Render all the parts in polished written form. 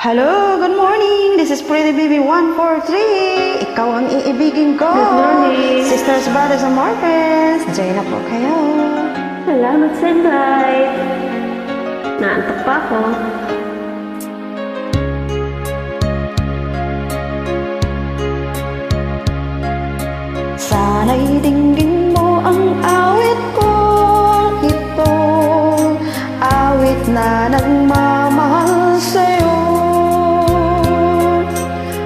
Hello, good morning. This is Pretty Baby 143. Ikaw ang iibigin ko. Good morning. Sisters, brothers, and more friends. Diyan na po kayo. Salamat sa invite. Naantok pa ako. Sana'y dinggin mo ang awit ko. Ito, awit na nagmamahal sa'yo.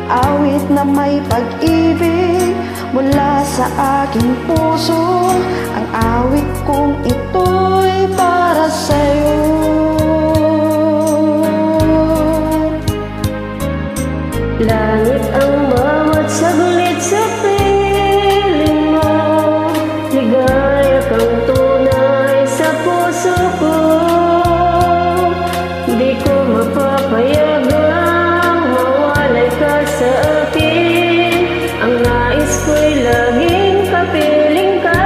Awit na may pag-ibig mula sa aking puso. Ang awit kong ito'y para sa'yo. Langit ang bawat saglit sa piling mo. Ligaya kang tunay sa puso ko. Di ko mapapayagang mawalay ka sa akin. Ang nais ko'y laging kapiling ka.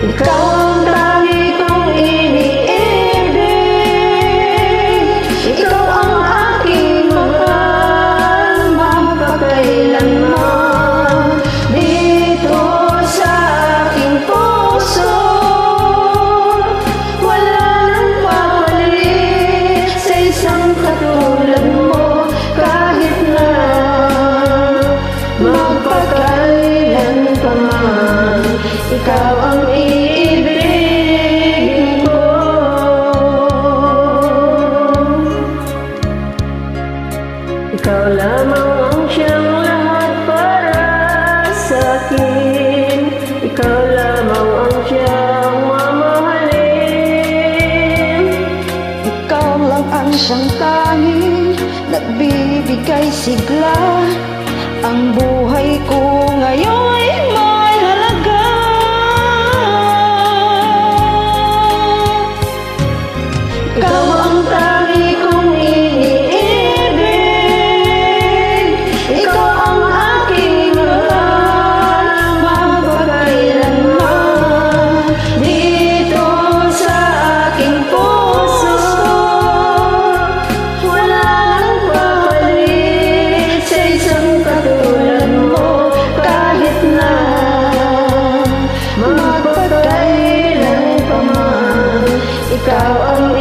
Ikaw ang tangi kong iniibig. Ikaw ang aking mahal, magpakailanman. Dito sa aking puso, wala nang papalit sa isang katulad mo. Kahit na magpakailan pa man, ikaw ang iibigin ko. Ikaw lamang ang siyang lahat para sa akin. Ikaw lamang ang siyang mamahalin. Ikaw lang ang siyang tanging nagbibigay sigla. Ang buhay ko ngayon ay may halaga. Ikaw ang tangi kong iniibig. Ikaw ang aking mahal, magpakailanman. Dito sa aking puso, Wala nang papalit sa isang katulad mo. Kahit na magpakailan pa man, ikaw ang